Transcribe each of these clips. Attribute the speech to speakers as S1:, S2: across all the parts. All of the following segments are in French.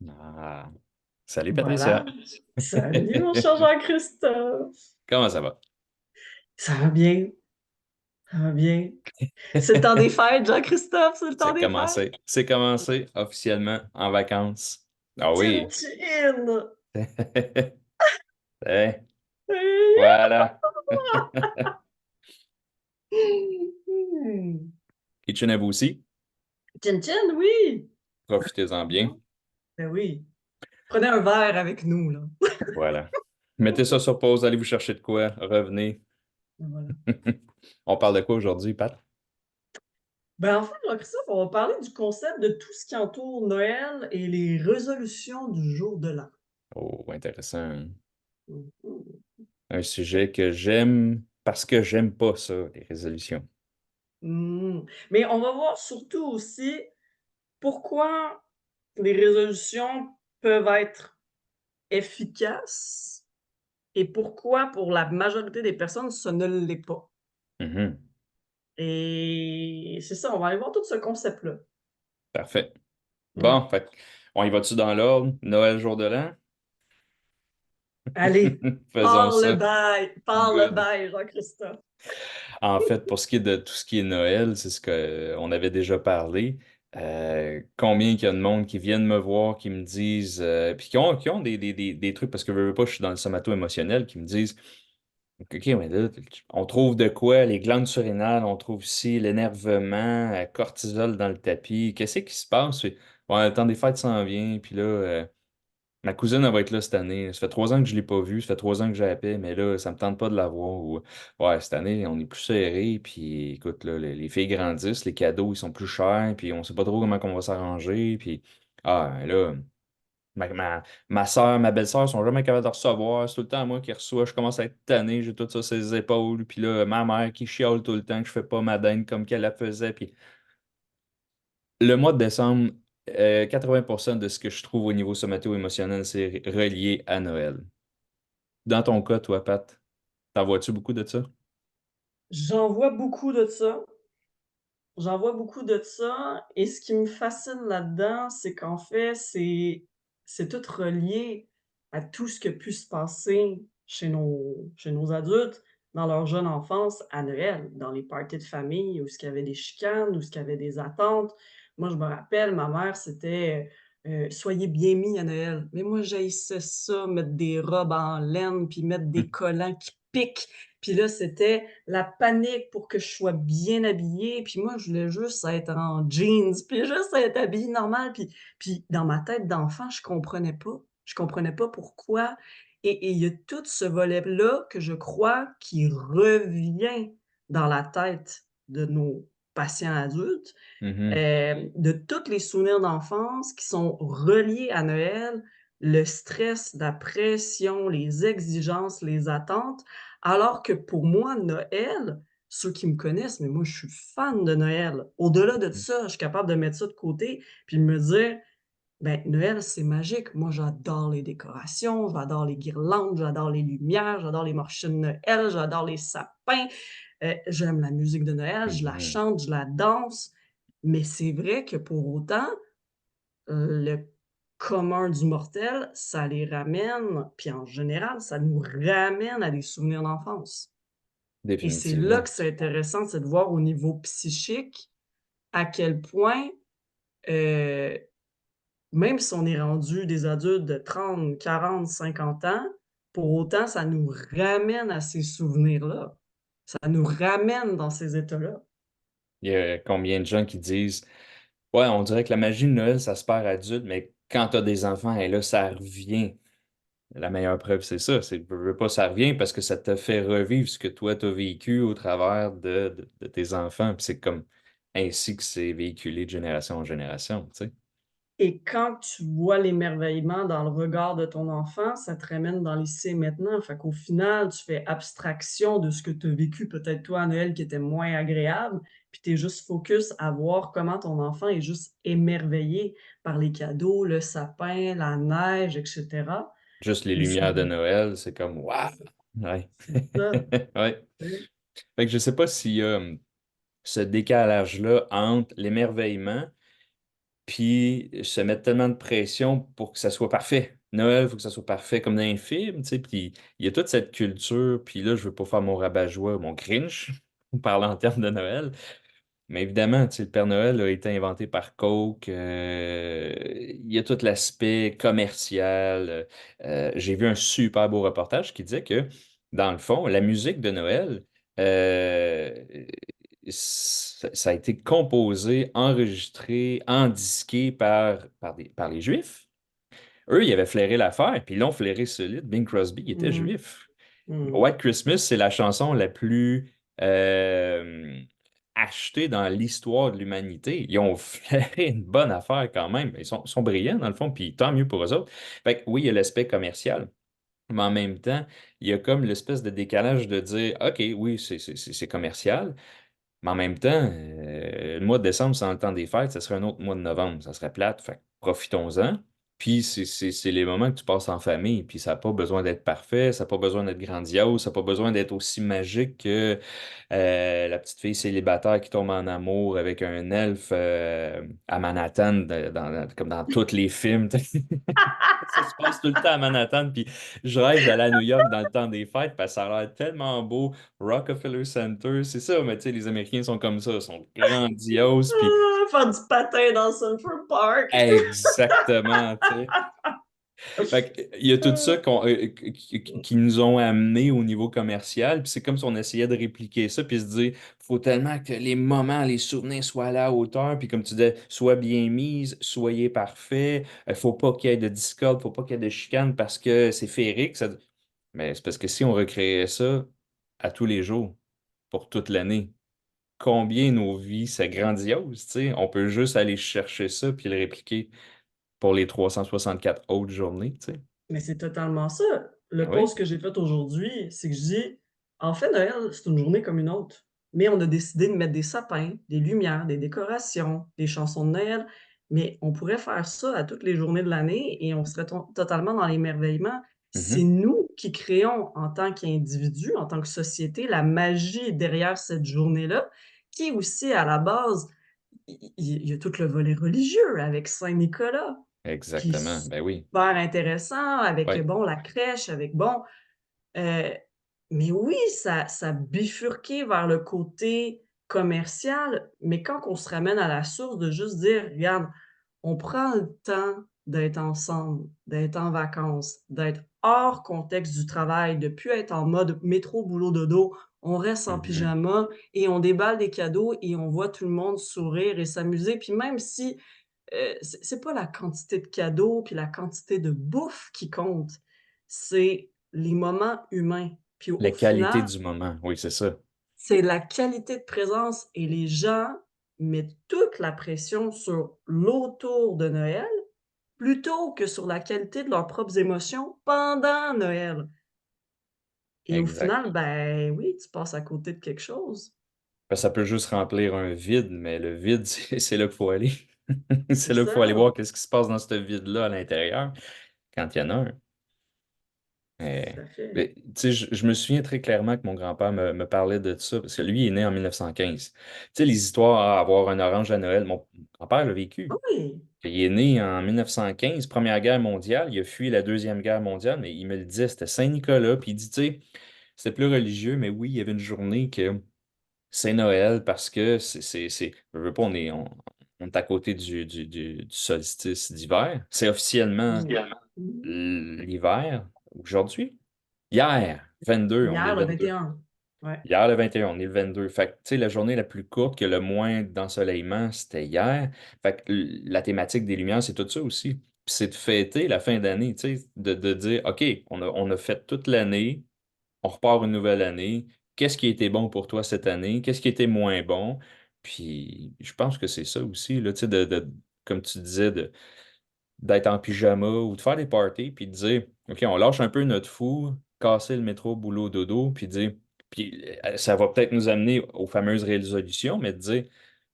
S1: Ah. Salut
S2: Voilà.
S1: Patricia.
S2: Salut, mon cher Jean-Christophe.
S1: Comment ça va?
S2: Ça va bien, ça va bien. C'est le temps des fêtes, Jean-Christophe, c'est le temps
S1: C'est
S2: des fêtes.
S1: commencé. C'est commencé officiellement en vacances. Ah
S2: Chin
S1: oui.
S2: chin.
S1: Eh, voilà. Kitchenez-vous aussi.
S2: Chin chin, oui.
S1: Profitez-en bien.
S2: Ben oui. Prenez un verre avec nous, là.
S1: Voilà. Mettez ça sur pause, allez vous chercher de quoi, revenez.
S2: Ben voilà.
S1: On parle de quoi aujourd'hui, Pat?
S2: Ben en fait, Jean-Christophe, on va parler du concept de tout ce qui entoure Noël et les résolutions du jour de l'an.
S1: Oh, intéressant.
S2: Mhm.
S1: Un sujet que j'aime parce que j'aime pas ça, les résolutions.
S2: Mais on va voir surtout aussi pourquoi les résolutions peuvent être efficaces et pourquoi pour la majorité des personnes, ce ne l'est pas.
S1: Mhm.
S2: Et c'est ça, on va aller voir tout ce concept-là.
S1: Parfait.
S2: Ouais.
S1: Bon, fait, on y va-tu dans l'ordre? Noël, jour de l'an?
S2: Allez,
S1: Faisons ça.
S2: parle le
S1: Good.
S2: bail, Jean-Christophe.
S1: En fait, pour ce qui est de tout ce qui est Noël, c'est ce qu'on avait déjà parlé. Combien il y a de monde qui viennent me voir, qui me disent, puis qui ont des trucs, parce que je veux pas, je suis dans le somato émotionnel, qui me disent, OK, mais là, on trouve de quoi? Les glandes surrénales, on trouve ici l'énervement, cortisol dans le tapis. Qu'est-ce qui se passe? Bon, le temps des fêtes s'en vient, puis là, ma cousine, elle va être là cette année. Ça fait 3 ans que je ne l'ai pas vue. Ça fait 3 ans que j'ai la paix, mais là, ça me tente pas de la voir. Ouais, cette année, on est plus serré. Puis écoute, là, les filles grandissent, les cadeaux, ils sont plus chers. Puis on sait pas trop comment on va s'arranger. Puis, là, ma soeur, ma belle-sœur sont jamais capables de recevoir. C'est tout le temps moi qui reçois. Je commence à être tanné. J'ai tout ça sur les épaules. Puis là, ma mère qui chiale tout le temps que je fais pas ma dinde comme qu'elle la faisait. Puis le mois de décembre, 80% de ce que je trouve au niveau somato-émotionnel, c'est relié à Noël. Dans ton cas, toi, Pat, t'en vois-tu beaucoup de ça?
S2: J'en vois beaucoup de ça. J'en vois beaucoup de ça et ce qui me fascine là-dedans, c'est qu'en fait, c'est tout relié à tout ce qui a pu se passer chez nos adultes dans leur jeune enfance à Noël, dans les parties de famille où ce qu'il y avait des chicanes, où ce qu'il y avait des attentes. Moi, je me rappelle, ma mère, c'était, «Soyez bien mis à Noël». Mais moi, j'haïssais ça, mettre des robes en laine, puis mettre des collants qui piquent. Puis là, c'était la panique pour que je sois bien habillée, puis moi, je voulais juste être en jeans, puis juste être habillée normal, puis dans ma tête d'enfant, je comprenais pas. Je comprenais pas pourquoi et il y a tout ce volet-là que je crois qui revient dans la tête de nos patients adultes,
S1: Mhm.
S2: de tous les souvenirs d'enfance qui sont reliés à Noël, le stress, la pression, les exigences, les attentes, alors que pour moi, Noël, ceux qui me connaissent, mais moi, je suis fan de Noël. Au-delà de ça, je suis capable de mettre ça de côté puis de me dire: «Ben, Noël, c'est magique». Moi, j'adore les décorations, j'adore les guirlandes, j'adore les lumières, j'adore les marchés de Noël, j'adore les sapins, j'aime la musique de Noël, je la
S1: Mhm.
S2: chante, je la danse. Mais c'est vrai que pour autant, le commun du mortel, ça les ramène, puis en général, ça nous ramène à des souvenirs d'enfance. Et c'est là
S1: Définitivement.
S2: que c'est intéressant, c'est de voir au niveau psychique à quel point, heu, même si on est rendu des adultes de 30, 40, 50 ans, pour autant, ça nous ramène à ces souvenirs-là. Ça nous ramène dans ces états-là.
S1: Il y a combien de gens qui disent, ouais, on dirait que la magie de Noël, ça se perd adulte, mais quand t'as des enfants, et là, ça revient. La meilleure preuve, c'est ça. C'est, veux pas, ça revient parce que ça te fait revivre ce que toi, t'as vécu au travers de tes enfants. Puis c'est comme ainsi que c'est véhiculé de génération en génération, tu sais.
S2: Et quand tu vois l'émerveillement dans le regard de ton enfant, ça te ramène dans l'ici et maintenant. Fait qu'au final, tu fais abstraction de ce que tu as vécu peut-être toi à Noël qui était moins agréable, puis tu es juste focus à voir comment ton enfant est juste émerveillé par les cadeaux, le sapin, la neige et cetera.
S1: Juste les
S2: Mais c'est
S1: lumières de Noël, c'est comme waouh! Ouais.
S2: c'est ça,
S1: Ouais.
S2: tu sais.
S1: Fait que je sais pas s'il y a ce décalage-là entre l'émerveillement puis se mettre tellement de pression pour que ça soit parfait. Noël, il faut que ça soit parfait comme dans un film, tu sais, puis il y a toute cette culture, puis là, je veux pas faire mon rabat-joie, mon Grinch, en parlant en termes de Noël, mais évidemment, tu sais, le Père Noël a été inventé par Coke. Il y a tout l'aspect commercial. J'ai vu un super beau reportage qui disait que, dans le fond, la musique de Noël, euh, ça a été composé, enregistré, endisqué par les Juifs. Eux, ils avaient flairé l'affaire, puis ils l'ont flairé solide. Bing Crosby, il était
S2: Mhm.
S1: juif.
S2: Mhm.
S1: White Christmas, c'est la chanson la plus euh, achetée dans l'histoire de l'humanité. Ils ont fait une bonne affaire quand même. Ils sont brillants dans le fond, puis tant mieux pour eux autres. Fait que oui, il y a l'aspect commercial, mais en même temps, il y a comme l'espèce de décalage de dire, OK, oui, c'est commercial, mais en même temps, le mois de décembre, c'est dans le temps des fêtes, ça serait un autre mois de novembre, ça serait plate, fait que profitons-en. Puis c'est les moments que tu passes en famille, puis ça n'a pas besoin d'être parfait, ça n'a pas besoin d'être grandiose, ça n'a pas besoin d'être aussi magique que la petite fille célibataire qui tombe en amour avec un elfe à Manhattan, comme dans tous les films. Ça se passe tout le temps à Manhattan, puis je rêve d'aller à New York dans le temps des fêtes parce que ça a l'air tellement beau. Rockefeller Center, c'est ça, mais tu sais, les Américains sont comme ça, ils sont grandioses, puis
S2: Ah, faire du patin dans Central Park.
S1: exactement, tu sais. Fait que, il y a tout ça qui nous ont amenés au niveau commercial, puis c'est comme si on essayait de répliquer ça, puis se dire, faut tellement que les moments, les souvenirs soient à la hauteur, puis comme tu disais, soient bien mises, soyez parfaits, faut pas qu'il y ait de discorde, faut pas qu'il y ait de chicane parce que c'est féerique. Mais c'est parce que si on recréait ça à tous les jours, pour toute l'année, combien nos vies, c'est grandiose, tu sais, on peut juste aller chercher ça puis le répliquer pour les 364 autres journées, tu sais.
S2: Mais c'est totalement ça.
S1: Ben
S2: Le
S1: oui.
S2: post que j'ai fait aujourd'hui, c'est que je dis, en fait, Noël, c'est une journée comme une autre. Mais on a décidé de mettre des sapins, des lumières, des décorations, des chansons de Noël. Mais on pourrait faire ça à toutes les journées de l'année et on serait totalement dans l'émerveillement. C'est
S1: Mhm.
S2: nous qui créons en tant qu'individus, en tant que société, la magie derrière cette journée-là, qui aussi, à la base, il y a tout le volet religieux avec Saint-Nicolas qui est
S1: Exactement. Ben oui.
S2: super intéressant avec,
S1: Ouais.
S2: bon, la crèche, avec, bon, heu, mais oui, ça bifurqué vers le côté commercial, mais quand on se ramène à la source de juste dire: «Regarde, on prend le temps d'être ensemble, d'être en vacances, d'être hors contexte du travail, de plus être en mode métro boulot dodo, on reste en
S1: Mhm.
S2: pyjama et on déballe des cadeaux et on voit tout le monde sourire et s'amuser». Puis même si c'est pas la quantité de cadeaux puis la quantité de bouffe qui compte, c'est les moments humains. Puis au
S1: La qualité
S2: final,
S1: du moment. Oui, c'est ça.
S2: c'est la qualité de présence et les gens mettent toute la pression sur l'autour de Noël, plutôt que sur la qualité de leurs propres émotions pendant Noël et au
S1: Exact.
S2: final, ben oui, tu passes à côté de quelque chose.
S1: Parce que ça peut juste remplir un vide, mais le vide, c'est là qu'il faut aller.
S2: C'est
S1: C'est là qu'il faut aller
S2: ça,
S1: voir qu'est-ce qui se passe dans ce vide-là à l'intérieur, quand il y en a un.
S2: tout
S1: Mais,
S2: à fait.
S1: mais, tu sais, je me souviens très clairement que mon grand-père me parlait de ça, parce que lui, il est né en 1915. Tu sais, les histoires à avoir un orange à Noël, mon grand-père l'a vécu.
S2: Oui,
S1: Il est né en 1915, Première Guerre mondiale, il a fui la Deuxième Guerre mondiale, mais il me le disait, c'était Saint-Nicolas, puis il dit, tu sais, c'était plus religieux, mais oui, il y avait une journée que c'est Noël parce que je veux pas, on est à côté du solstice d'hiver. C'est officiellement
S2: mmh. Mmh.
S1: l'hiver aujourd'hui. Hier, 22, on est
S2: Hier,
S1: le
S2: le
S1: 22.
S2: 21. Ouais.
S1: Hier, le 21, on est le 22. Fait que, tu sais, la journée la plus courte que le moins d'ensoleillement, c'était hier. Fait que la thématique des Lumières, c'est tout ça aussi. Puis c'est de fêter la fin d'année, tu sais, de dire, OK, on a fait toute l'année, on repart une nouvelle année. Qu'est-ce qui a été bon pour toi cette année? Qu'est-ce qui a été moins bon? Puis je pense que c'est ça aussi, là, tu sais, comme tu disais, d'être en pyjama ou de faire des parties, puis de dire, OK, on lâche un peu notre fou, casser le métro, boulot, dodo, puis dire, puis ça va peut-être nous amener aux fameuses résolutions, mais de dire,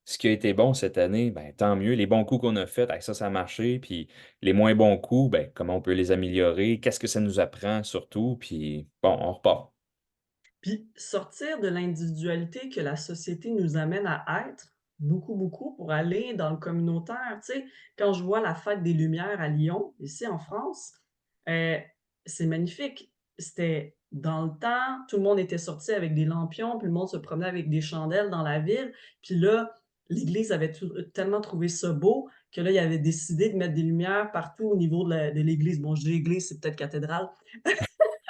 S1: ce qui a été bon cette année, ben tant mieux. Les bons coups qu'on a faits, ça, ça a marché. Puis les moins bons coups, ben comment on peut les améliorer? Qu'est-ce que ça nous apprend surtout? Puis bon, on repart.
S2: Puis sortir de l'individualité que la société nous amène à être, beaucoup, beaucoup pour aller dans le communautaire. Tu sais, quand je vois la fête des Lumières à Lyon, ici en France, heu, c'est magnifique. C'était dans le temps, tout le monde était sorti avec des lampions, puis le monde se promenait avec des chandelles dans la ville. Puis là, l'église avait tellement trouvé ça beau que là, il avait décidé de mettre des lumières partout au niveau de l'église. Bon, je dis église, c'est peut-être cathédrale.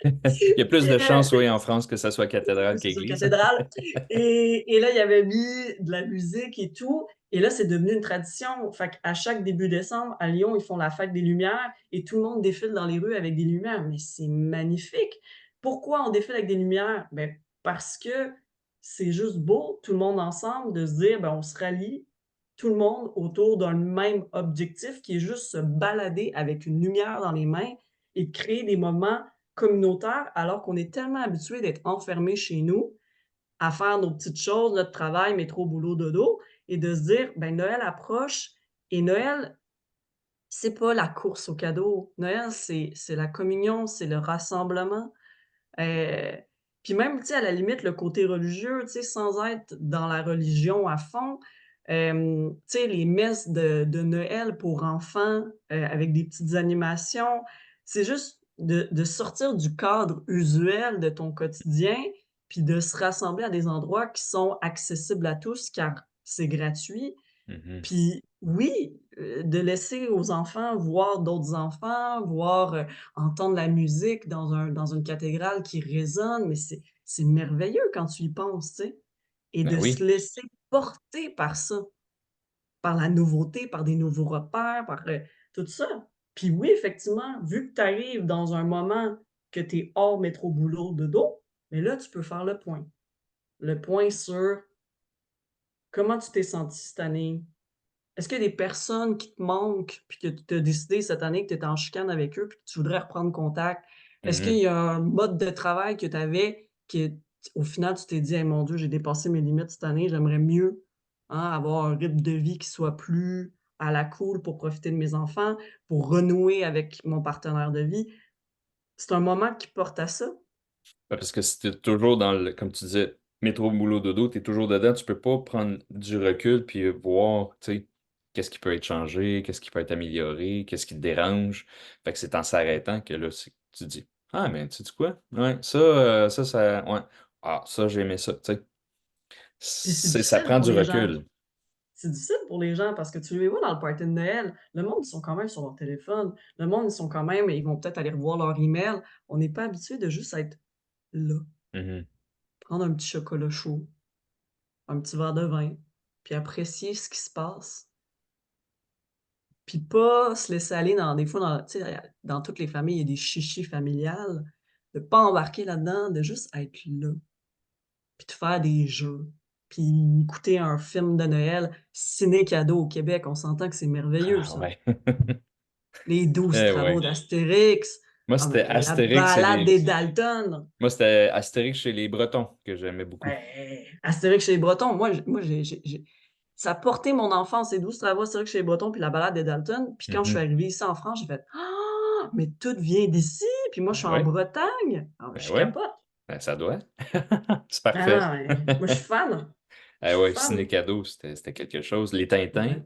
S1: Il y a plus de chances, oui, en France que ça soit cathédrale
S2: C'est ça,
S1: qu'église.
S2: cathédrale. Et là, il avait mis de la musique et tout. Et là, c'est devenu une tradition. Fait qu'à chaque début décembre, à Lyon, ils font la fête des Lumières et tout le monde défile dans les rues avec des lumières. Mais c'est magnifique. Pourquoi on défile avec des lumières? Ben, parce que c'est juste beau, tout le monde ensemble, de se dire, ben, on se rallie, tout le monde autour d'un même objectif qui est juste se balader avec une lumière dans les mains et de créer des moments communautaire, alors qu'on est tellement habitué d'être enfermés chez nous, à faire nos petites choses, notre travail, métro, boulot, dodo, et de se dire, ben Noël approche et Noël, c'est pas la course aux cadeaux. Noël, c'est la communion, c'est le rassemblement. Heu, puis même, tu sais, à la limite, le côté religieux, tu sais, sans être dans la religion à fond, tu sais, les messes de Noël pour enfants, avec des petites animations, c'est juste de sortir du cadre usuel de ton quotidien, puis de se rassembler à des endroits qui sont accessibles à tous, car c'est gratuit.
S1: Mhm.
S2: Puis oui, de laisser aux enfants voir d'autres enfants, voir, entendre la musique dans une cathédrale qui résonne, mais c'est merveilleux quand tu y penses, tu sais? Et
S1: Ben
S2: de se
S1: oui.
S2: laisser porter par ça, par la nouveauté, par des nouveaux repères, par, tout ça. Puis oui, effectivement, vu que tu arrives dans un moment que tu es hors métro boulot dodo, mais là, tu peux faire le point. Le point sur comment tu t'es senti cette année? Est-ce qu'il y a des personnes qui te manquent, puis que tu as décidé cette année que tu étais en chicane avec eux, puis que tu voudrais reprendre contact? Est-ce qu'il
S1: Mhm.
S2: y a un mode de travail que tu avais qui au final, tu t'es dit: «Hey, mon Dieu, j'ai dépassé mes limites cette année, j'aimerais mieux, hein, avoir un rythme de vie qui soit plus à la cool pour profiter de mes enfants, pour renouer avec mon partenaire de vie». C'est un moment qui porte à ça?
S1: Ben, parce que si t'es toujours dans le, comme tu disais, métro, boulot, dodo, t'es toujours dedans, tu peux pas prendre du recul puis voir, tu sais, qu'est-ce qui peut être changé, qu'est-ce qui peut être amélioré, qu'est-ce qui te dérange. Fait que c'est en s'arrêtant que là, tu dis, ah, mais tu dis quoi? Ouais, ouais. Ah, ça, j'ai aimé ça, tu sais.
S2: Puis c'est
S1: Ça
S2: difficile
S1: prend
S2: pour
S1: du
S2: les gens.
S1: recul.
S2: C'est difficile pour les gens parce que tu les vois dans le party de Noël, le monde, ils sont quand même sur leur téléphone. Le monde, ils sont quand même ils vont peut-être aller revoir leur email. On n'est pas habitué de juste être là,
S1: Mhm.
S2: prendre un petit chocolat chaud, un petit verre de vin, puis apprécier ce qui se passe. Puis pas se laisser aller dans des fois dans tu sais, dans toutes les familles, il y a des chichis familiales, de pas embarquer là-dedans, de juste être là, puis de faire des jeux, puis écouter un film de Noël ciné cadeau au Québec, on s'entend que c'est merveilleux
S1: Ah
S2: ça.
S1: ouais.
S2: Les 12
S1: Eh
S2: travaux
S1: ouais.
S2: d'Astérix.
S1: Moi,
S2: Ah
S1: c'était
S2: mais la
S1: Astérix et
S2: balade
S1: les.
S2: des Dalton.
S1: Moi, c'était Astérix chez les Bretons que j'aimais beaucoup.
S2: Ouais, Astérix chez les Bretons. Moi j'ai ça a porté mon enfance, les 12 travaux Astérix chez les Bretons, puis la balade des Dalton. Puis quand je suis
S1: Mhm.
S2: arrivée ici en France, j'ai fait: «Ah! Mais tout vient d'ici!» Puis moi, je
S1: Ben
S2: suis en
S1: ouais,
S2: Bretagne. Ah mais
S1: ben
S2: je
S1: ouais.
S2: capote.
S1: Ben, ça doit. C'est
S2: Ah
S1: parfait.
S2: non, mais moi je suis fan.
S1: Ah
S2: Je suis
S1: ouais, ciné
S2: fan.
S1: cadeau, c'était quelque chose. Les Tintins.
S2: Ouais,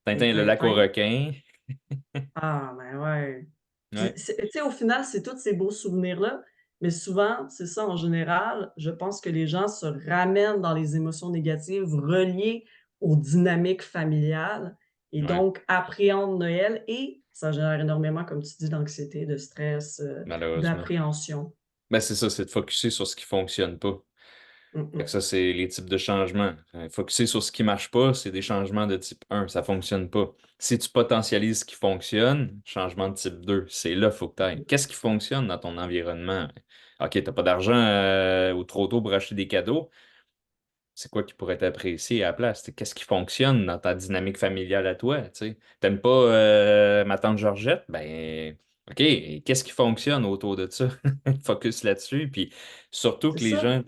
S1: Tintin
S2: les
S1: et le lac aux
S2: Tintins.
S1: requins.
S2: Ah ben ouais. Puis
S1: Ouais,
S2: c'est tu sais, au final, c'est tous ces beaux souvenirs-là, mais souvent, c'est ça en général, je pense que les gens se ramènent dans les émotions négatives reliées aux dynamiques familiales et
S1: ouais,
S2: donc appréhendent Noël et ça génère énormément, comme tu dis, d'anxiété, de stress,
S1: malheureusement.
S2: d'appréhension.
S1: Ben c'est ça, c'est de focuser sur ce qui fonctionne pas.
S2: Mmh
S1: Fait que
S2: mh.
S1: ça, c'est les types de changements. Focuser sur ce qui marche pas, c'est des changements de type 1, ça fonctionne pas. Si tu potentialises ce qui fonctionne, changement de type 2, c'est là qu'il faut que tu ailles. Qu'est-ce qui fonctionne dans ton environnement? OK, t'as pas d'argent ou trop tôt pour acheter des cadeaux. C'est quoi qui pourrait être apprécié à la place? Qu'est-ce qui fonctionne dans ta dynamique familiale à toi? Tu sais? T'aimes pas ma tante Georgette? Ben, OK, et qu'est-ce qui fonctionne autour de ça? Focus là-dessus. Puis surtout
S2: C'est
S1: que les
S2: ça.
S1: gens,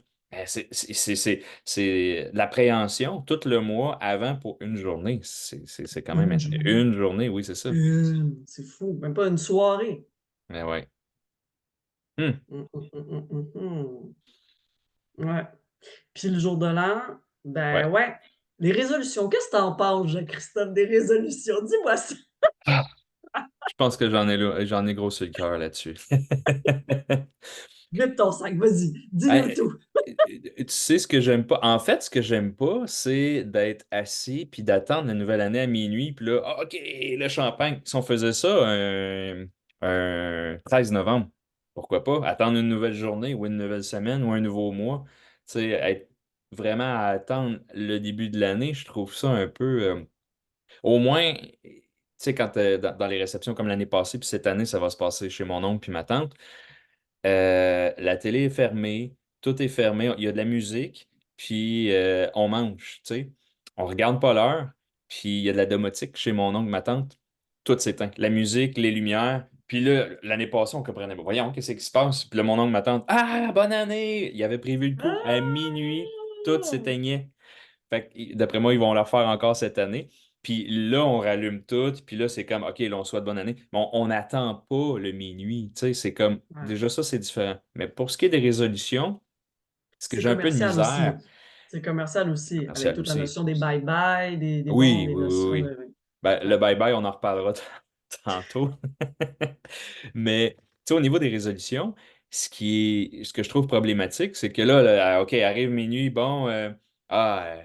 S1: c'est l'appréhension tout le mois avant pour une journée. C'est quand même
S2: Une journée.
S1: une journée, oui, c'est ça.
S2: C'est fou, même pas une soirée.
S1: Mais ouais. Hmm,
S2: Mmh mh, mmh mh, mmh mh. Ouais. Puis le jour de l'an, ben
S1: ouais.
S2: ouais. Les résolutions, qu'est-ce que t'en penses, Jean-Christophe, des résolutions? Dis-moi ça.
S1: Ah, je pense que j'en ai gros sur le cœur là-dessus.
S2: Vite ton sac, vas-y, dis-nous
S1: Hey,
S2: tout.
S1: tu sais ce que j'aime pas? En fait, ce que j'aime pas, c'est d'être assis puis d'attendre la nouvelle année à minuit, puis là, ah, OK, le champagne. Si on faisait ça un 13 novembre, pourquoi pas? Attendre une nouvelle journée ou une nouvelle semaine ou un nouveau mois. Tu sais, être vraiment à attendre le début de l'année, je trouve ça un peu. Au moins, tu sais, quand dans les réceptions comme l'année passée, puis cette année, ça va se passer chez mon oncle puis ma tante. La télé est fermée, tout est fermé, il y a de la musique, puis on mange, tu sais. On regarde pas l'heure, puis il y a de la domotique chez mon oncle, ma tante, tout s'éteint. La musique, les lumières. Puis là, l'année passée, on comprenait pas. Voyons, qu'est-ce qui se passe? Puis là, mon oncle, ma tante, ah, bonne année! Il avait prévu le coup à minuit, tout
S2: Ah!
S1: s'éteignait. Fait que, d'après moi, ils vont la refaire encore cette année. Puis là, on rallume tout. Puis là, c'est comme, OK, là, on souhaite bonne année. Mais on n'attend pas le minuit. Tu sais, c'est comme,
S2: Ouais.
S1: déjà ça, c'est différent. Mais pour ce qui est des résolutions, ce que
S2: C'est
S1: j'ai un peu de
S2: commercial aussi.
S1: misère,
S2: C'est commercial aussi, avec
S1: commercial
S2: toute la
S1: aussi.
S2: notion des bye-bye, des bons,
S1: Oui,
S2: des
S1: oui, oui,
S2: notions
S1: oui.
S2: de.
S1: Ben, le
S2: Ouais.
S1: bye-bye, on en reparlera tantôt. Mais, tu sais, au niveau des résolutions, ce que je trouve problématique, c'est que là, OK, arrive minuit, bon, ah,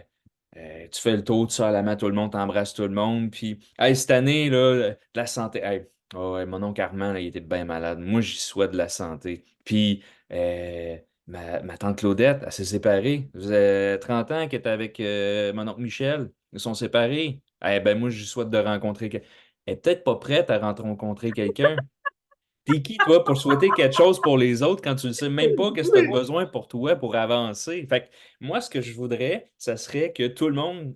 S1: tu fais le tour, tu sors la main à tout le monde, t'embrasses tout le monde, puis, hey, cette année, là, de la santé, hey, oh, ouais, mon oncle Armand, là, il était bien malade. Moi, j'y souhaite de la santé. Puis, ma tante Claudette, elle s'est séparée. Ça faisait 30 ans qu'elle était avec mon oncle Michel. Ils sont séparés. Eh ben, moi, je souhaite de rencontrer. Elle est peut-être pas prête à rencontrer quelqu'un. T'es qui, toi, pour souhaiter quelque chose pour les autres quand tu ne sais même pas qu'est-ce que tu as
S2: Oui.
S1: besoin pour toi pour avancer? Fait que moi, ce que je voudrais, ça serait que tout le monde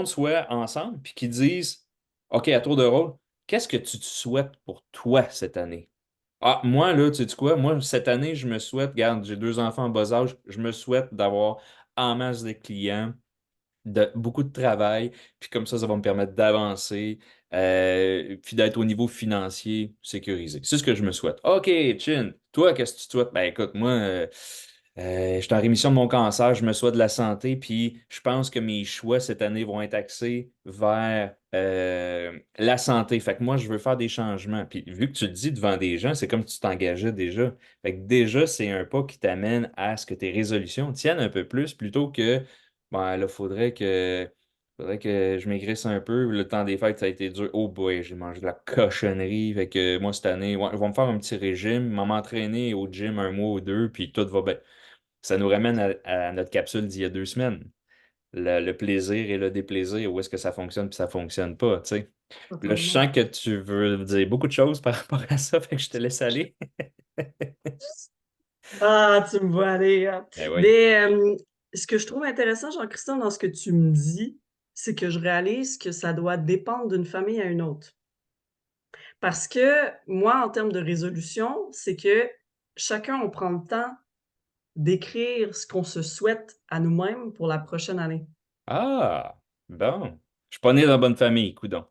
S1: soit ensemble puis qu'ils disent, OK, à tour de rôle, qu'est-ce que tu te souhaites pour toi cette année? Ah, moi, là, tu sais quoi? Moi, cette année, je me souhaite, regarde, j'ai deux enfants en bas âge, je me souhaite d'avoir en masse de clients, beaucoup de travail, puis comme ça va me permettre d'avancer, puis d'être au niveau financier sécurisé. C'est ce que je me souhaite. OK, Chin, toi, qu'est-ce que tu te souhaites? Ben écoute, moi, je suis en rémission de mon cancer, je me souhaite de la santé, puis je pense que mes choix cette année vont être axés vers la santé. Fait que moi, je veux faire des changements. Puis vu que tu le dis devant des gens, c'est comme si tu t'engageais déjà. Fait que déjà, c'est un pas qui t'amène à ce que tes résolutions tiennent un peu plus plutôt que ben, là, faudrait que je maigrisse un peu. Le temps des fêtes, ça a été dur. Oh boy, j'ai mangé de la cochonnerie. Fait que moi, cette année, ouais, je vais me faire un petit régime, m'entraîner au gym un mois ou deux, puis tout va bien. Ça nous ramène à notre capsule d'il y a 2 semaines. Le plaisir et le déplaisir, où est-ce que ça fonctionne puis ça fonctionne pas, tu sais. Puis là, je
S2: Totalement.
S1: sens que tu veux dire beaucoup de choses par rapport à ça, fait que je te laisse aller.
S2: Ah, tu me vois aller, hein.
S1: Ben oui.
S2: Mais, ce que je trouve intéressant, Jean-Christophe, dans ce que tu me dis, c'est que je réalise que ça doit dépendre d'une famille à une autre. Parce que moi, en termes de résolution, c'est que chacun, on prend le temps d'écrire ce qu'on se souhaite à nous-mêmes pour la prochaine année.
S1: Ah, bon. Je suis pas né dans la bonne famille, coudonc.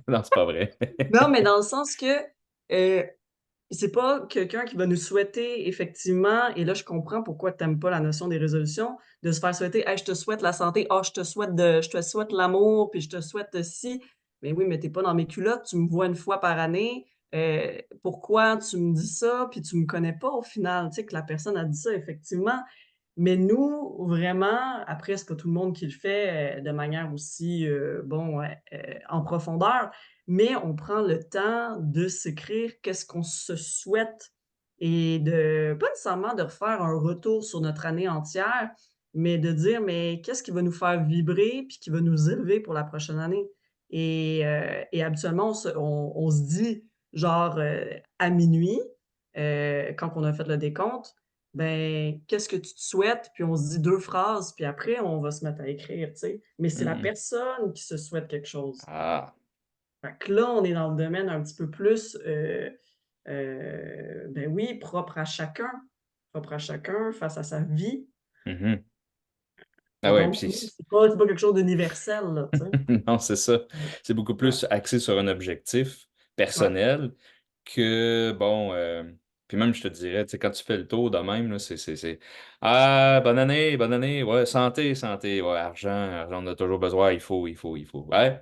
S1: Non, c'est pas vrai.
S2: Non, mais dans le sens que, heu, c'est pas quelqu'un qui va nous souhaiter effectivement et là, je comprends pourquoi tu aimes pas la notion des résolutions, de se faire souhaiter: «Hey, je te souhaite la santé. Ah, je te souhaite l'amour, puis je te souhaite ci». Mais oui, mais tu es pas dans mes culottes, tu me vois une fois par année, pourquoi tu me dis ça? Puis tu me connais pas au final, tu sais, que la personne a dit ça effectivement. Mais nous, vraiment, après, c'est pas tout le monde qui le fait, de manière aussi, bon, ouais, en profondeur, mais on prend le temps de s'écrire qu'est-ce qu'on se souhaite et de pas nécessairement de refaire un retour sur notre année entière, mais de dire: «Mais qu'est-ce qui va nous faire vibrer puis qui va nous élever pour la prochaine année?» Et habituellement, on se dit genre, à minuit, quand on a fait le décompte: «Ben, qu'est-ce que tu te souhaites?» Puis on se dit 2 phrases, puis après on va se mettre à écrire, tu sais? Mais c'est la
S1: Mhm.
S2: personne qui se souhaite quelque chose.
S1: Ah.
S2: Fait que là, on est dans le domaine un petit peu plus, ben oui, propre à chacun, face à sa vie.
S1: Mhm. Ah ouais,
S2: Donc
S1: puis
S2: oui, c'est pas quelque chose d'universel, là, tu sais?
S1: non, c'est ça.
S2: Ouais,
S1: C'est beaucoup
S2: ouais,
S1: plus axé sur un objectif
S2: ouais.
S1: personnel que, bon, Puis même, je te dirais, tu sais, quand tu fais le tour de même, là, Ah, bonne année, ouais, santé, santé, ouais, argent, on a toujours besoin, il faut. Ouais,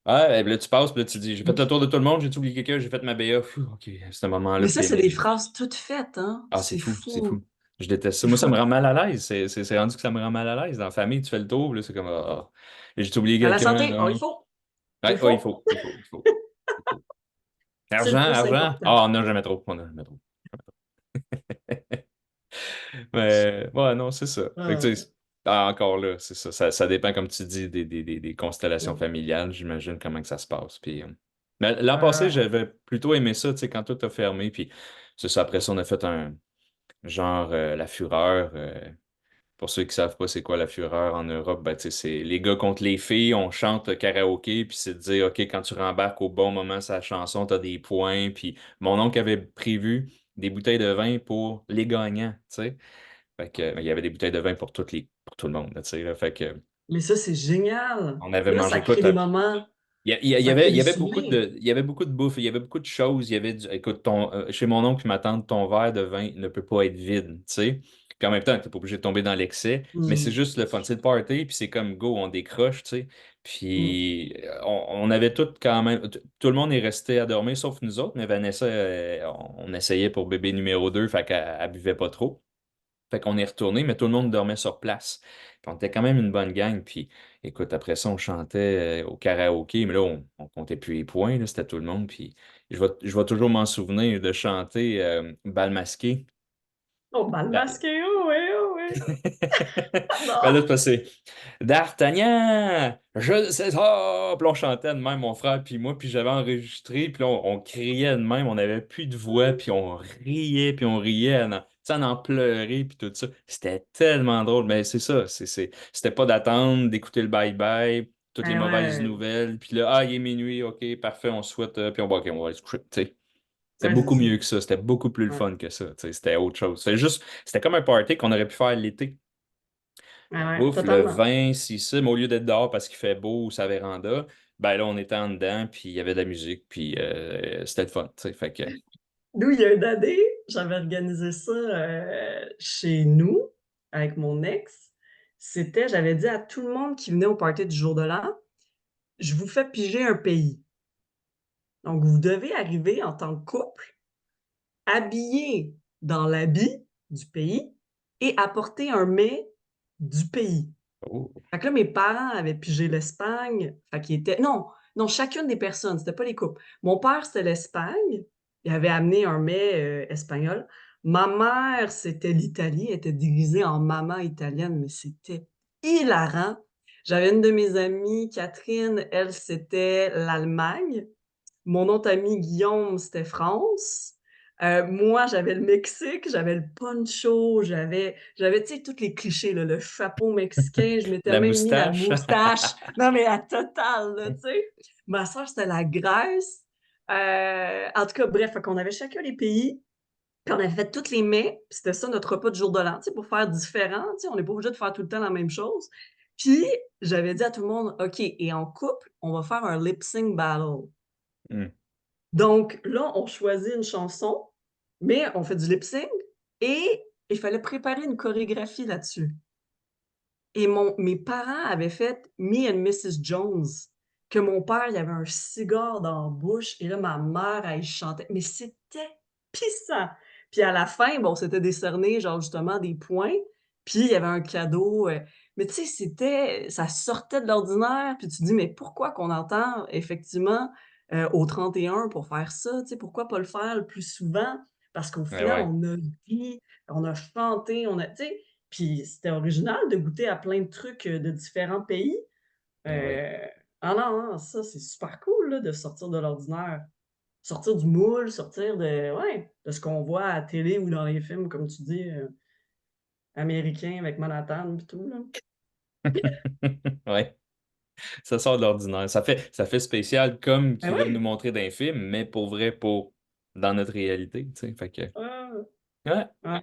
S1: ouais, et puis là, tu passes, puis là, tu dis, j'ai fait le tour de tout le monde, j'ai oublié quelqu'un, j'ai fait ma BA, ok, c'est un moment-là
S2: Mais ça, c'est des
S1: pénible.
S2: phrases toutes faites, hein?
S1: Ah, c'est
S2: C'est
S1: fou, c'est
S2: fou.
S1: fou. Je déteste ça.
S2: C'est
S1: Moi, ça me
S2: fou.
S1: rend mal à l'aise. C'est rendu que ça me rend mal à l'aise. Dans la famille, tu fais le tour, puis là, c'est comme, j'ai oublié
S2: À la
S1: quelqu'un,
S2: santé, oh,
S1: non?
S2: il
S1: Ouais, ouais, il
S2: faut.
S1: faut, il faut, il faut. Il faut.
S2: C'est
S1: Argent,
S2: le plus
S1: argent.
S2: important.
S1: Ah, on n'a jamais trop, on n'a jamais trop. Mais, ouais, non, c'est ça. Fait que, tu
S2: Ah,
S1: sais, encore là, c'est ça. Ça dépend, comme tu dis, des constellations
S2: ouais.
S1: familiales, j'imagine comment que ça se passe. Puis, mais l'an passé,
S2: Ouais.
S1: j'avais plutôt aimé ça, tu sais, quand tout a fermé. Puis, c'est ça. Après ça, on a fait un genre La Fureur. Pour ceux qui savent pas c'est quoi la fureur en Europe, ben, tu sais, c'est les gars contre les filles, on chante karaoké, puis c'est de dire, OK, quand tu rembarques au bon moment sa chanson, t'as des points. Puis mon oncle avait prévu des bouteilles de vin pour les gagnants, tu sais. Fait que, il y avait des bouteilles de vin pour tout le monde, là, tu sais, là. Fait que,
S2: Mais ça, c'est génial.
S1: on avait
S2: Mais là, ça
S1: mangé,
S2: crée
S1: écoute,
S2: des moments,
S1: il y
S2: ça crée
S1: avait, il
S2: des
S1: y avait beaucoup
S2: souvenirs.
S1: de, il y avait beaucoup de bouffe, il y avait beaucoup de choses. Il y avait écoute, chez mon oncle et ma tante, ton verre de vin ne peut pas être vide, tu sais. Puis en même temps, t'es pas obligé de tomber dans l'excès, mais c'est
S2: Hmm.
S1: juste le fun. C'est le party, puis c'est comme go, on décroche, tu sais.
S2: Hmm.
S1: Puis on avait tout quand même, tout le monde est resté à dormir, sauf nous autres, mais Vanessa, on essayait pour bébé numéro 2 fait qu'elle elle buvait pas trop. Fait qu'on est retourné, mais tout le monde dormait sur place. Puis on était quand même une bonne gang. Puis écoute, après ça, on chantait au karaoké, mais là, on comptait plus les points, là, c'était tout le monde. Puis je vais toujours m'en souvenir de chanter Bal masqué.
S2: Oh, bal masqué, oh oui, oh oui.
S1: Ben là,
S2: J'adore.
S1: c'est passé. D'Artagnan, je sais ça. Puis là, on chantait de même, mon frère puis moi, puis j'avais enregistré, puis là, on criait de même, on n'avait plus de voix, puis on riait, tu sais, on en pleurait, puis tout ça. C'était tellement drôle, mais c'est ça, c'était pas d'attendre, d'écouter le bye-bye, toutes les
S2: Ben
S1: mauvaises
S2: ouais,
S1: nouvelles, puis là, il est minuit, ok, parfait, on souhaite, puis OK, on va aller se coucher, tu sais. C'était
S2: ouais, c'est
S1: beaucoup
S2: ça.
S1: mieux que ça, c'était beaucoup plus le
S2: Ouais,
S1: fun que ça, tu sais, c'était autre chose. C'était comme un party qu'on aurait pu faire l'été.
S2: ouais,
S1: La
S2: ouais,
S1: bouffe, le
S2: totalement.
S1: vin, si ça, mais au lieu d'être dehors parce qu'il fait beau ou sa véranda, ben là, on était en dedans, puis il y avait de la musique, puis c'était le fun, tu sais, fait que...
S2: Nous, il y a une année, j'avais organisé ça chez nous avec mon ex. J'avais dit à tout le monde qui venait au party du jour de l'an, je vous fais piger un pays. Donc, vous devez arriver en tant que couple, habillé dans l'habit du pays et apporter un mets du pays.
S1: Oh.
S2: Fait que là, mes parents avaient pigé l'Espagne. Fait qu'ils étaient non, non, chacune des personnes, c'était pas les couples. Mon père, c'était l'Espagne. Il avait amené un mets, espagnol. Ma mère, c'était l'Italie. Elle était déguisée en maman italienne, mais c'était hilarant. J'avais une de mes amies, Catherine, elle, c'était l'Allemagne. Mon autre ami Guillaume, c'était France. Moi, j'avais le Mexique, j'avais le poncho, j'avais, tu sais, tous les clichés, là, le chapeau mexicain, je m'étais
S1: La
S2: même mis la
S1: moustache.
S2: moustache. Non, mais la totale, là, tu sais. Ma sœur, c'était la Grèce. En tout cas, bref, fait qu'on avait chacun les pays, puis on avait fait tous les mets, puis c'était ça notre repas du jour de l'an, tu sais, pour faire différent, tu sais, on n'est pas obligé de faire tout le temps la même chose. Puis j'avais dit à tout le monde, OK, et en couple, on va faire un lip sync battle.
S1: Hmm.
S2: Donc là, on choisit une chanson, mais on fait du lip sync et il fallait préparer une chorégraphie là-dessus. Et mes parents avaient fait Me and Mrs. Jones, que mon père, il avait un cigare dans la bouche et là, ma mère, elle chantait. Mais c'était pissant. Puis à la fin, bon, c'était décerné, genre justement des points. Puis il y avait un cadeau. Mais tu sais, ça sortait de l'ordinaire. Puis tu te dis, mais pourquoi qu'on entend effectivement au 31 pour faire ça? Tu sais, pourquoi pas le faire le plus souvent? Parce qu'au
S1: Ouais,
S2: final,
S1: ouais,
S2: on a ri, on a chanté, tu sais, puis c'était original de goûter à plein de trucs, de différents pays.
S1: ouais, ouais.
S2: Heu, ah non, non, ça, c'est super cool, là, de sortir de l'ordinaire. Sortir du moule, sortir de ouais, de ce qu'on voit à la télé ou dans les films, comme tu dis, américains avec Manhattan pis tout, là.
S1: Ouais, ça sort de l'ordinaire. Ça fait spécial comme
S2: Ben
S1: qu'ils veulent nous
S2: ouais,
S1: montrer dans les films, mais pour vrai, pour dans notre réalité, tu sais, fait que...
S2: ouais,
S1: Ouais,
S2: ouais.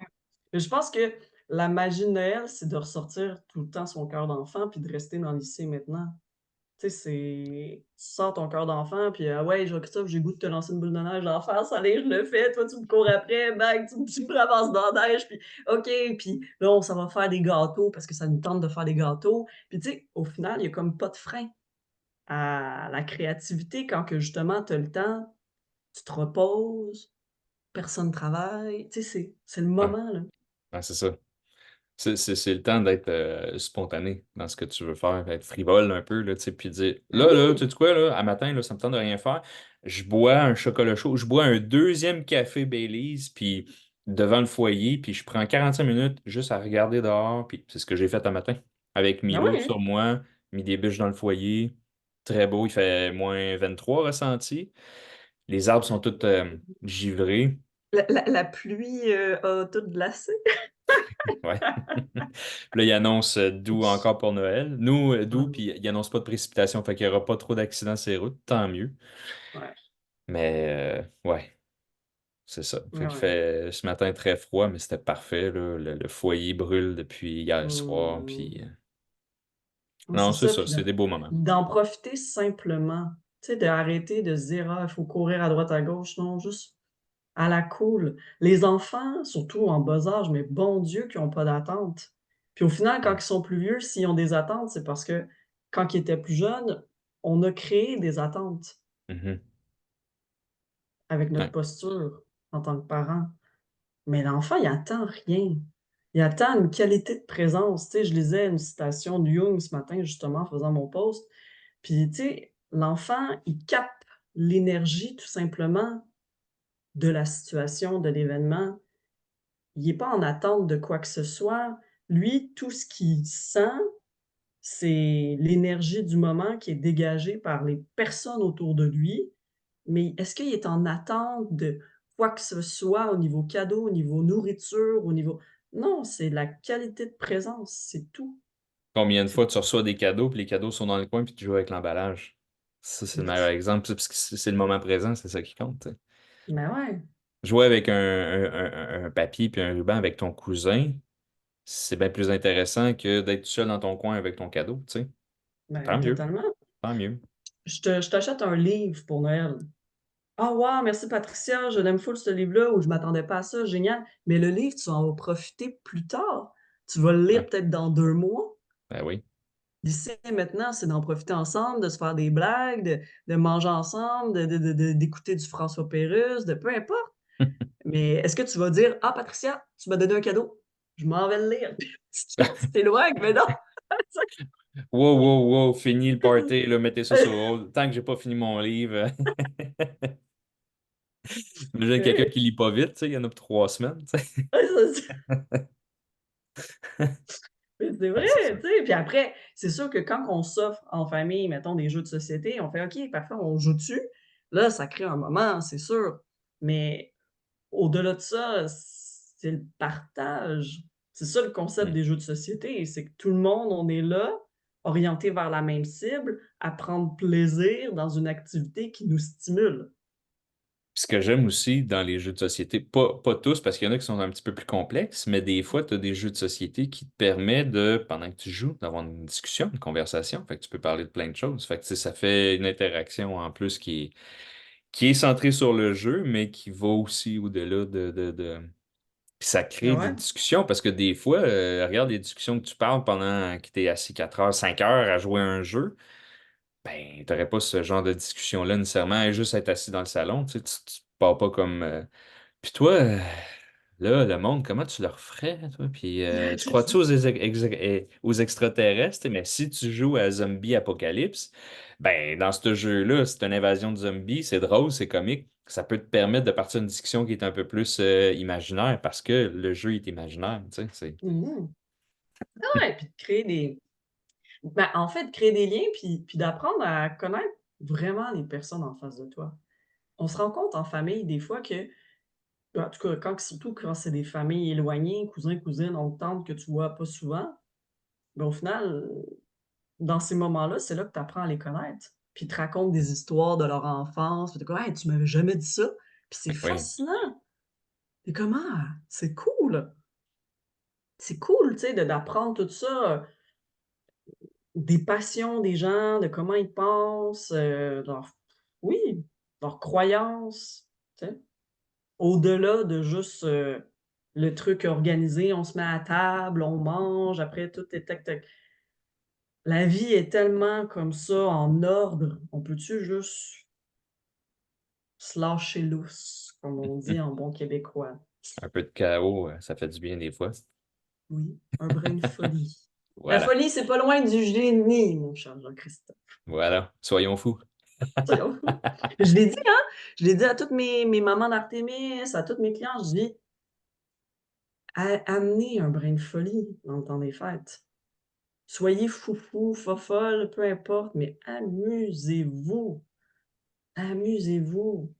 S2: Mais je pense que la magie de Noël, c'est de ressortir tout le temps son cœur d'enfant puis de rester dans le lycée maintenant. Tu sais, tu sors ton cœur d'enfant, puis ah ouais, Christophe, j'ai le goût de te lancer une boule de neige d'en face, allez, je le fais, toi, tu me cours après, bang, tu me ramasses dans la neige, puis OK, puis là, on s'en va faire des gâteaux parce que ça nous tente de faire des gâteaux. Puis tu sais, au final, il y a comme pas de frein à la créativité quand que justement tu as le temps, tu te reposes, personne travaille, tu sais, c'est le
S1: Ouais,
S2: moment, là.
S1: ouais, c'est ça. C'est le temps d'être spontané dans ce que tu veux faire, être frivole un peu, là, tu sais, puis dire,
S2: Ben
S1: tu
S2: oui!
S1: sais quoi, là, à matin, là, ça me tente de rien faire. Je bois un chocolat chaud, je bois un deuxième café Baileys, puis devant le foyer, puis je prends 45 minutes juste à regarder dehors, puis c'est ce que j'ai fait un matin. Avec
S2: Ben
S1: Milo
S2: oui, hein?
S1: sur moi, mis des bûches dans le foyer, très beau, il fait -23 ressenti. Les arbres sont tous givrés.
S2: La pluie, a tout glacé.
S1: Ouais. Puis là, il annonce doux encore pour Noël. Nous, doux,
S2: Mmh.
S1: puis il annonce pas de précipitation, fait qu'il n'y aura pas trop d'accidents sur les routes, tant mieux.
S2: Ouais,
S1: Mais ouais, c'est ça.
S2: ouais,
S1: Fait qu'il
S2: ouais.
S1: fait ce matin très froid, mais c'était parfait, là. Le foyer brûle depuis hier soir, puis
S2: Mmh. Ouais, c'est
S1: non, c'est
S2: ça,
S1: ça,
S2: puis
S1: c'est des beaux moments.
S2: d'en profiter simplement. Tu sais, d'arrêter de se dire: «Ah, il faut courir à droite à gauche». Non, juste à la cool. Les enfants, surtout en bas âge, mais bon Dieu qu'ils ont pas d'attente. Puis au final, quand
S1: Mm.
S2: ils sont plus vieux, s'ils ont des attentes, c'est parce que quand ils étaient plus jeunes, on a créé des attentes
S1: Mhm.
S2: avec notre
S1: Ouais.
S2: posture en tant que parents. Mais l'enfant, il attend rien. Il attend une qualité de présence. Tu sais, je lisais une citation de Jung ce matin, justement, en faisant mon post. Puis, tu sais, l'enfant, il capte l'énergie tout simplement de la situation, de l'événement. Il est pas en attente de quoi que ce soit. Lui, tout ce qu'il sent, c'est l'énergie du moment qui est dégagée par les personnes autour de lui. Mais est-ce qu'il est en attente de quoi que ce soit au niveau cadeau, au niveau nourriture, au niveau non, c'est la qualité de présence, c'est tout.
S1: Combien de
S2: C'est
S1: fois tu reçois des cadeaux, puis les cadeaux sont dans le coin, puis tu joues avec l'emballage? Ça, c'est le meilleur exemple, parce que c'est le moment présent, c'est ça qui compte, tu sais.
S2: ben ouais,
S1: Jouer avec un papier puis un ruban avec ton cousin, c'est bien plus intéressant que d'être tout seul dans ton coin avec ton cadeau, tu sais.
S2: ben
S1: Tant mieux,
S2: totalement.
S1: tant mieux.
S2: Je t'achète un livre pour Noël. «Ah wow, merci Patricia, je l'aime full ce livre-là» ou «Je m'attendais pas à ça, génial». Mais le livre, tu vas en profiter plus tard. Tu vas le lire
S1: Ouais,
S2: peut-être dans 2 mois.
S1: ben oui.
S2: D'ici maintenant, c'est d'en profiter ensemble, de se faire des blagues, de manger ensemble, d'écouter du François Pérusse, de peu importe. Mais est-ce que tu vas dire: «Ah Patricia, tu m'as donné un cadeau, je m'en vais le lire». Tu t'éloignes, mais non.
S1: Wow, wow, wow, fini le party, là, mettez ça sur hold. Tant que j'ai pas fini mon livre. Imagine quelqu'un qui lit pas vite, tu sais, il y en a pour 3 semaines, tu sais.
S2: Mais c'est vrai,
S1: Ouais, c'est ça.
S2: tu sais? Puis après, c'est sûr que quand on s'offre en famille, mettons, des jeux de société, on fait: «OK, parfait, on joue dessus». Là, ça crée un moment, c'est sûr. Mais au-delà de ça, c'est le partage. C'est ça le concept
S1: Hmm.
S2: des jeux de société, c'est que tout le monde, on est là, orienté vers la même cible, à prendre plaisir dans une activité qui nous stimule.
S1: Ce que j'aime aussi dans les jeux de société, pas tous, parce qu'il y en a qui sont un petit peu plus complexes, mais des fois, tu as des jeux de société qui te permettent de, pendant que tu joues, d'avoir une discussion, une conversation. Fait que tu peux parler de plein de choses. Fait que, tu sais, ça fait une interaction en plus qui est centrée sur le jeu, mais qui va aussi au-delà de. Puis ça
S2: Ah
S1: crée des
S2: ouais?
S1: discussions parce que des fois, regarde les discussions que tu parles pendant que tu es assis 4 heures, 5 heures à jouer à un jeu. Ben, t'aurais pas ce genre de discussion-là nécessairement à juste être assis dans le salon. Tu sais, tu pars pas comme. Puis toi, là, le monde, comment tu leur ferais, toi? Puis tu crois-tu aux extraterrestres? Mais si tu joues à Zombie Apocalypse, ben, dans ce jeu-là, c'est une invasion de zombies, c'est drôle, c'est comique. Ça peut te permettre de partir d'une discussion qui est un peu plus imaginaire parce que le jeu est imaginaire, tu sais.
S2: Mmh. Ouais, puis de créer des ben, en fait, de créer des liens puis d'apprendre à connaître vraiment les personnes en face de toi. On se rend compte en famille des fois que en tout cas, surtout quand c'est des familles éloignées, cousins, cousines, oncles, tantes que tu vois pas souvent, ben, au final, dans ces moments-là, c'est là que tu apprends à les connaître. Puis ils te racontent des histoires de leur enfance, puis tu es comme: «Hey, tu m'avais jamais dit ça!» Puis c'est
S1: Oui.
S2: fascinant! Tu es comme: «Ah, c'est cool!» C'est cool, tu sais, d'apprendre tout ça, des passions des gens, de comment ils pensent, oui, leurs croyances, tu sais? Au-delà de juste, le truc organisé, on se met à table, on mange, après tout est tac tac. La vie est tellement comme ça en ordre, on peut-tu juste se lâcher lousse, comme on dit en bon québécois?
S1: Un peu de chaos, ça fait du bien des fois.
S2: Oui, un brin de folie. La
S1: Voilà.
S2: folie, c'est pas loin du génie, mon cher Jean-Christophe.
S1: Voilà. Soyons fous.
S2: Soyons fous. Je l'ai dit, hein? Je l'ai dit à toutes mes mamans d'Artémis, à toutes mes clients, je dis: «A amenez un brin de folie dans le temps des fêtes. Soyez foufou, fofolle, peu importe, mais amusez-vous, amusez-vous.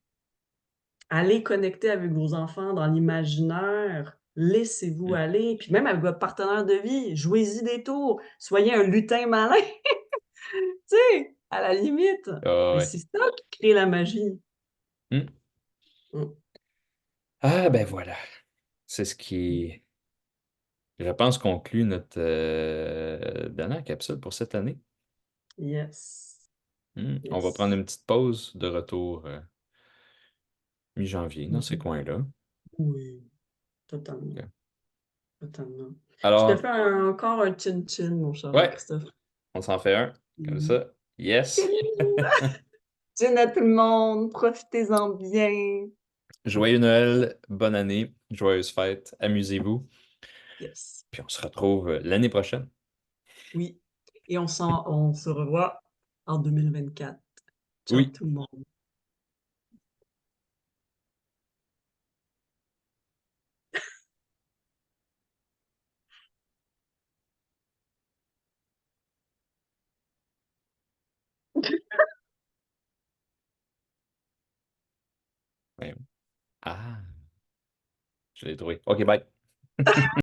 S2: Allez connecter avec vos enfants dans l'imaginaire, laissez-vous
S1: Mm.
S2: aller, puis même avec votre partenaire de vie, jouez-y des tours, soyez un lutin malin, tu sais, à la limite.
S1: Ah
S2: Mais
S1: ouais.
S2: c'est ça qui crée la magie.
S1: Mm.
S2: Mmh.
S1: Ah ben voilà. C'est ce qui, je pense, conclut notre dernière capsule pour cette année.
S2: Yes,
S1: On va prendre
S2: yes.
S1: une petite pause de retour mi-janvier dans ces
S2: Mmh.
S1: coins-là.
S2: Oui, totalement,
S1: Ok.
S2: totalement. Je te
S1: Alors,
S2: fais encore un chin-chin, mon cher
S1: ouais,
S2: Jean-Christophe.
S1: on s'en fait un. Comme
S2: Mmh.
S1: ça. Yes.
S2: Chin chin à tout le monde, profitez-en bien.
S1: Joyeux Noël, bonne année, joyeuses fêtes, amusez-vous.
S2: Yes.
S1: Puis on se retrouve l'année prochaine.
S2: Oui, et on se revoit en 2024. Ciao
S1: Oui.
S2: tout le monde.
S1: Ouais. Ah, je l'ai trouvé. OK, bye.